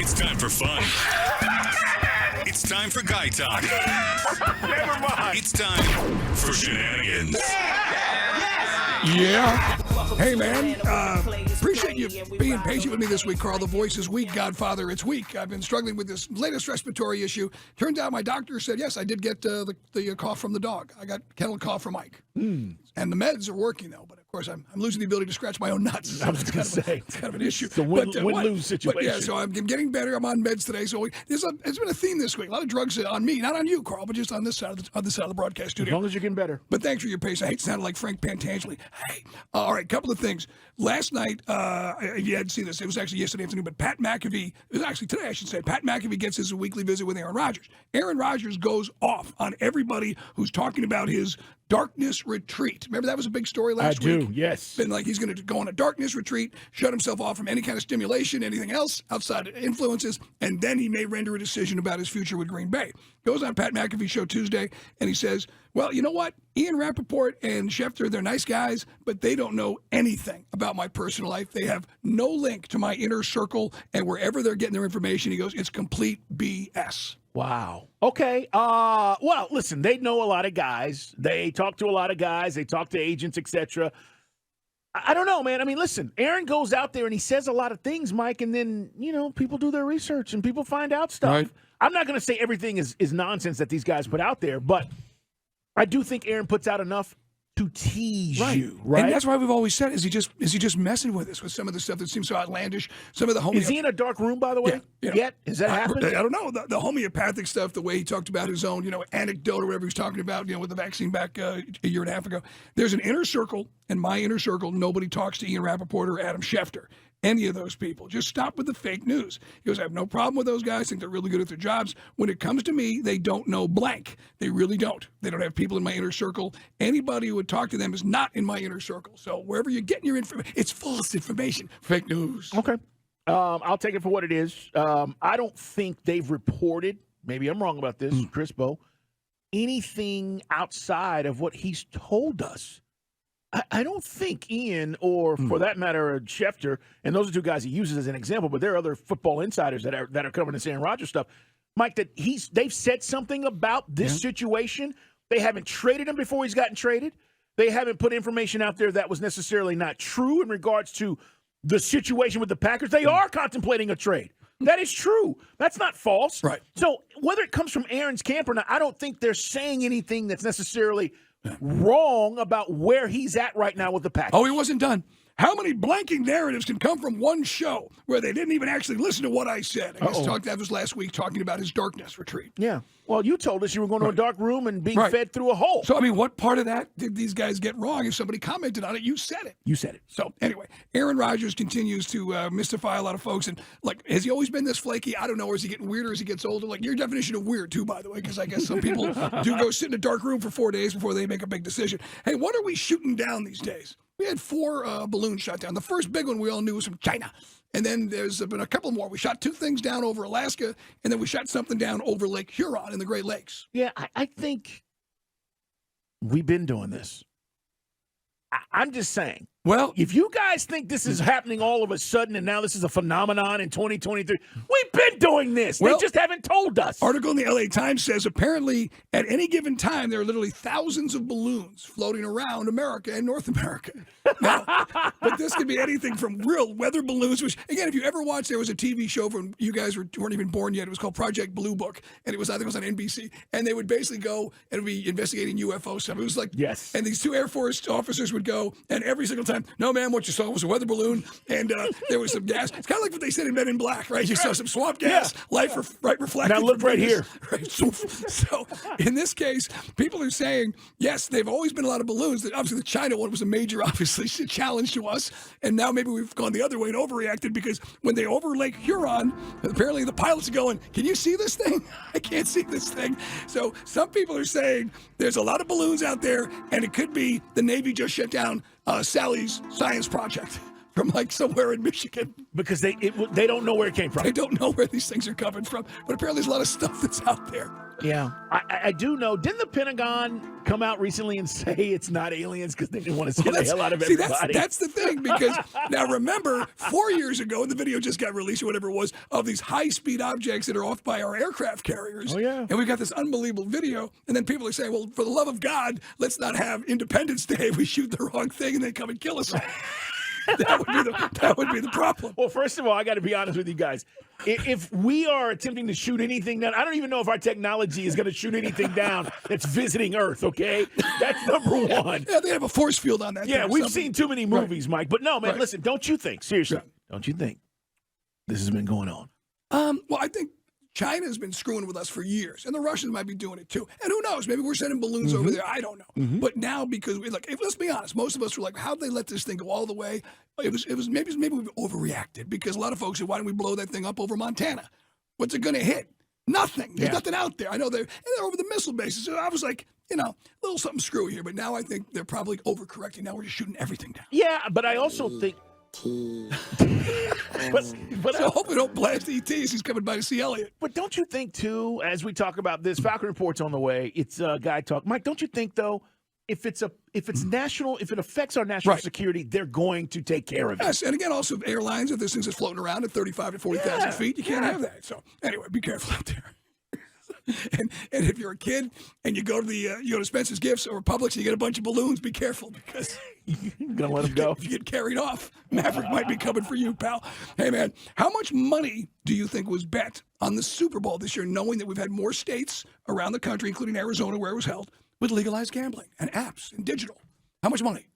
It's time for fun. It's time for guy talk. Never mind. It's time for shenanigans. Yeah. Hey, man. Appreciate you being patient with me this week, Carl. The voice is weak, Godfather. It's weak. I've been struggling with this latest respiratory issue. Turns out my doctor said, yes, I did get the cough from the dog. I got kennel cough from Mike. And the meds are working, though. But, of course, I'm losing the ability to scratch my own nuts. I was going to say. It's kind of an issue. It's a win-lose situation. But, yeah, so I'm getting better. I'm on meds today. So it's been a theme this week. A lot of drugs on me. Not on you, Carl, but just on this side of the broadcast studio. As long as you're getting better. But thanks for your patience. I hate to sound like Frank Pantangeli. Hey, all right, couple of things. Last night, if you hadn't seen this, it was actually yesterday afternoon, but Pat McAfee, it was actually today, I should say, Pat McAfee gets his weekly visit with Aaron Rodgers. Aaron Rodgers goes off on everybody who's talking about his darkness retreat. Remember that was a big story last week? I do, yes. Been like he's going to go on a darkness retreat, shut himself off from any kind of stimulation, anything else outside influences, and then he may render a decision about his future with Green Bay. Goes on Pat McAfee show Tuesday, and he says, well, you know what? Ian Rapoport and Schefter, they're nice guys, but they don't know anything about my personal life. They have no link to my inner circle, and wherever they're getting their information, he goes, it's complete BS. Wow. Okay. Well, listen, they know a lot of guys. They talk to a lot of guys. They talk to agents, etc. I don't know, man. I mean, listen, Aaron goes out there and he says a lot of things, Mike, and then, people do their research and people find out stuff. Right. I'm not going to say everything is nonsense that these guys put out there, but I do think Aaron puts out enough to tease you, right? And that's why we've always said, is he just messing with us with some of the stuff that seems so outlandish? Some of the Is he in a dark room, by the way? Yeah. Yet? Has that happened? I don't know. The homeopathic stuff, the way he talked about his own, anecdote or whatever he was talking about, with the vaccine back a year and a half ago. There's an inner circle, and my inner circle, nobody talks to Ian Rapoport or Adam Schefter. Any of those people. Just stop with the fake news. He goes, I have no problem with those guys. Think they're really good at their jobs. When it comes to me, they don't know blank. They really don't. They don't have people in my inner circle. Anybody who would talk to them is not in my inner circle. So wherever you're getting your information, it's false information. Fake news. Okay. I'll take it for what it is. I don't think they've reported, maybe I'm wrong about this, Chris Beau, anything outside of what he's told us. I don't think Ian, or for that matter, Schefter, and those are two guys he uses as an example, but there are other football insiders that are covering this Aaron Rodgers stuff, Mike, that they've said something about this situation. They haven't traded him before he's gotten traded. They haven't put information out there that was necessarily not true in regards to the situation with the Packers. They are contemplating a trade. That is true. That's not false. Right. So whether it comes from Aaron's camp or not, I don't think they're saying anything that's necessarily wrong about where he's at right now with the Packers. Oh, he wasn't done. How many blanking narratives can come from one show where they didn't even actually listen to what I said? I guess that was last week talking about his darkness retreat. Yeah. Well, you told us you were going to a dark room and being fed through a hole. So, I mean, what part of that did these guys get wrong? If somebody commented on it, you said it. You said it. So, anyway, Aaron Rodgers continues to mystify a lot of folks. And, has he always been this flaky? I don't know. Or is he getting weirder as he gets older? Your definition of weird, too, by the way, because I guess some people do go sit in a dark room for 4 days before they make a big decision. Hey, what are we shooting down these days? We had 4 balloons shot down. The first big one we all knew was from China. And then there's been a couple more. We shot 2 things down over Alaska, and then we shot something down over Lake Huron in the Great Lakes. Yeah, I think we've been doing this. I'm just saying. Well, if you guys think this is happening all of a sudden and now this is a phenomenon in 2023, we've been doing this. They just haven't told us. Article in the LA Times says apparently at any given time there are literally thousands of balloons floating around America and North America. Now, but this could be anything from real weather balloons, which, again, if you ever watched, there was a TV show from you guys weren't even born yet. It was called Project Blue Book, and I think it was on NBC. And they would basically go and be investigating UFO stuff. It was like, yes. And these 2 Air Force officers would go, and every single time, no, ma'am, what you saw was a weather balloon, and there was some gas. It's kind of like what they said in Men in Black, right? You saw some swamp gas, reflected. Now look right here. Right? So in this case, people are saying, yes, they've always been a lot of balloons. Obviously, the China one was a major, obviously, challenge to us, and now maybe we've gone the other way and overreacted because when they over Lake Huron, apparently the pilots are going, can you see this thing? I can't see this thing. So some people are saying there's a lot of balloons out there, and it could be the Navy just shut down Sally's science project from somewhere in Michigan. Because they don't know where it came from. They don't know where these things are coming from. But apparently there's a lot of stuff that's out there. Yeah, I do know. Didn't the Pentagon come out recently and say it's not aliens because they didn't want to scare the hell out of everybody? That's the thing, because now remember, 4 years ago, and the video just got released or whatever it was, of these high-speed objects that are off by our aircraft carriers. Oh, yeah. And we got this unbelievable video, and then people are saying, well, for the love of God, let's not have Independence Day. We shoot the wrong thing and they come and kill us all. That would be the problem. Well, first of all, I got to be honest with you guys. If we are attempting to shoot anything down, I don't even know if our technology is going to shoot anything down that's visiting Earth, okay? That's number one. Yeah, they have a force field on that. Yeah, we've seen too many movies, Mike. But no, man, listen, don't you think, seriously, don't you think this has been going on? Well, I think China's been screwing with us for years, and the Russians might be doing it too. And who knows? Maybe we're sending balloons over there. I don't know. But now, because let's be honest, most of us were like, "How'd they let this thing go all the way?" It was maybe we've overreacted, because a lot of folks said, "Why don't we blow that thing up over Montana? What's it going to hit? Nothing. There's nothing out there." I know they're over the missile bases. So I was like, a little something screwy here. But now I think they're probably overcorrecting. Now we're just shooting everything down. Yeah, but I also think. but I hope we don't blast ET as he's coming by to see Elliot. But don't you think, too, as we talk about this, Falcon Report's on the way. It's Guy Talk. Mike, don't you think, though, if it affects our national security, they're going to take care of it? Yes, and again, also airlines, if there's things that's floating around at 35 to 40,000 feet, you can't have that. So anyway, be careful out there. And if you're a kid and you go to Spencer's Gifts or Publix and you get a bunch of balloons, be careful, because you're gonna let them go. If you get carried off, Maverick might be coming for you, pal. Hey man, how much money do you think was bet on the Super Bowl this year, knowing that we've had more states around the country, including Arizona where it was held, with legalized gambling and apps and digital? How much money?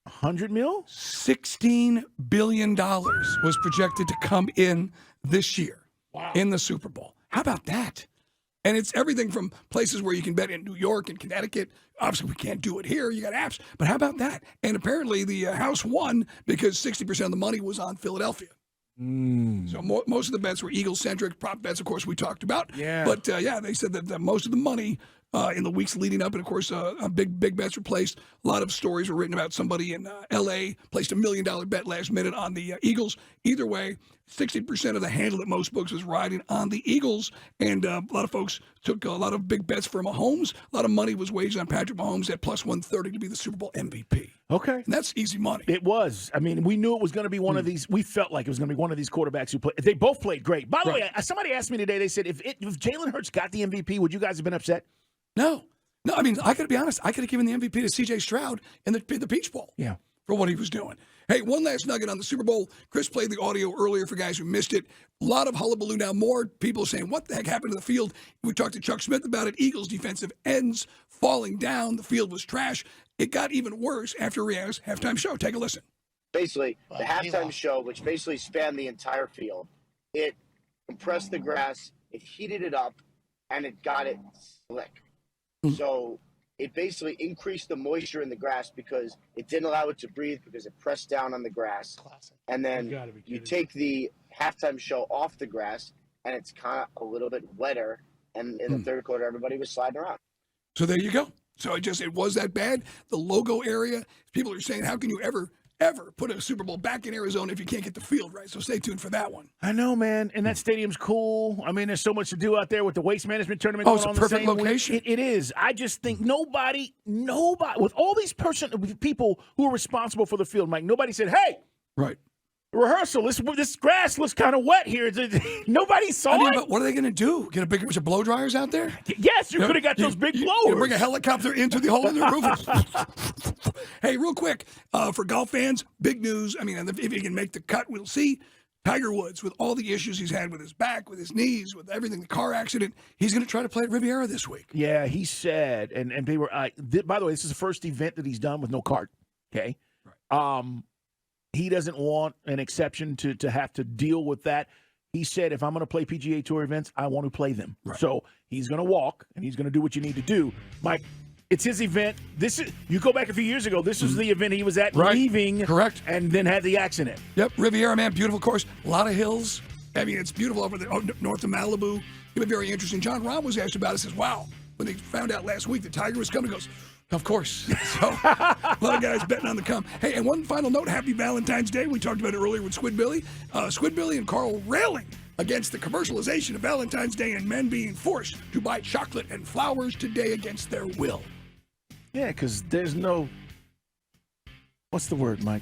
100 mil? $16 billion was projected to come in this year in the Super Bowl. How about that? And it's everything from places where you can bet in New York and Connecticut. Obviously, we can't do it here. You got apps. But how about that? And apparently the House won because 60% of the money was on Philadelphia. So most of the bets were Eagles-centric. Prop bets, of course, we talked about. Yeah. But, they said that most of the money in the weeks leading up, and, of course, big bets were placed. A lot of stories were written about somebody in L.A. placed $1 million bet last minute on the Eagles. Either way, 60% of the handle at most books was riding on the Eagles, and a lot of folks took a lot of big bets for Mahomes. A lot of money was waged on Patrick Mahomes at plus 130 to be the Super Bowl MVP. Okay. And that's easy money. It was. I mean, we knew it was going to be one of these. We felt like it was going to be one of these quarterbacks who played. They both played great. By the way, somebody asked me today, they said, if Jalen Hurts got the MVP, would you guys have been upset? No, I mean, I got to be honest. I could have given the MVP to C.J. Stroud in the Peach Bowl. Yeah. For what he was doing. Hey, one last nugget on the Super Bowl. Chris played the audio earlier for guys who missed it. A lot of hullabaloo now. More people saying, what the heck happened to the field? We talked to Chuck Smith about it. Eagles defensive ends falling down. The field was trash. It got even worse after Rihanna's halftime show. Take a listen. Basically, the halftime show, which basically spanned the entire field, it compressed the grass, it heated it up, and it got it slick. So it basically increased the moisture in the grass because it didn't allow it to breathe because it pressed down on the grass. Classic. And then you take the halftime show off the grass, and it's kind of a little bit wetter. And in the third quarter, everybody was sliding around. So there you go. So it was that bad. The logo area, people are saying, how can you ever put a Super Bowl back in Arizona if you can't get the field right? So stay tuned for that one. I know, man. And that stadium's cool. I mean, there's so much to do out there with the waste management tournament going on. It's a perfect location. It is. I just think nobody, with all these people who are responsible for the field, Mike, nobody said, hey. Right. Rehearsal. This grass looks kind of wet here. Nobody saw it. But what are they going to do? Get a big bunch of blow dryers out there? Yes, you could have got those big blowers. Bring a helicopter into the hole in the roof. Hey, real quick, for golf fans, big news. I mean, if he can make the cut, we'll see. Tiger Woods, with all the issues he's had with his back, with his knees, with everything, the car accident, he's going to try to play at Riviera this week. Yeah, he said, and they were. By the way, this is the first event that he's done with no cart. Okay. Right. He doesn't want an exception to have to deal with that. He said, if I'm going to play PGA Tour events, I want to play them. Right. So he's going to walk, and he's going to do what you need to do. Mike, it's his event. You go back a few years ago, this was the event he was at leaving. Correct. And then had the accident. Yep, Riviera, man, beautiful course. A lot of hills. I mean, it's beautiful over there, north of Malibu. It'll be very interesting. John Rahm was asked about it, says, wow, when they found out last week that Tiger was coming, he goes, of course. So a lot of guys betting on the come. Hey, and one final note, happy Valentine's Day. We talked about it earlier with SquidBilly. SquidBilly and Carl railing against the commercialization of Valentine's Day and men being forced to buy chocolate and flowers today against their will. Yeah, because there's no, what's the word, Mike?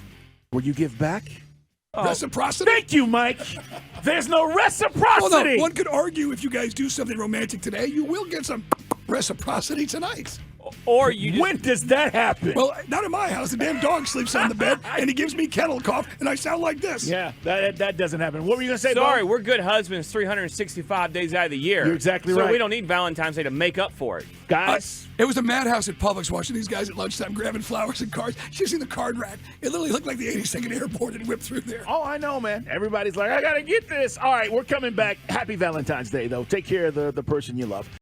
Where you give back? Reciprocity? Thank you, Mike. There's no reciprocity. Well, no, one could argue if you guys do something romantic today, you will get some reciprocity tonight. Or you just, When does that happen? Well, not in my house. The damn dog sleeps on the bed, and he gives me kennel cough, and I sound like this. Yeah, that doesn't happen. What were you going to say, sorry, Beau? we're good husbands 365 days out of the year. You're exactly so right. So we don't need Valentine's Day to make up for it. Guys. It was a madhouse at Publix watching these guys at lunchtime grabbing flowers and cards. You seen the card rack? It literally looked like the 82nd Airport and whipped through there. Oh, I know, man. Everybody's like, I got to get this. All right, we're coming back. Happy Valentine's Day, though. Take care of the person you love.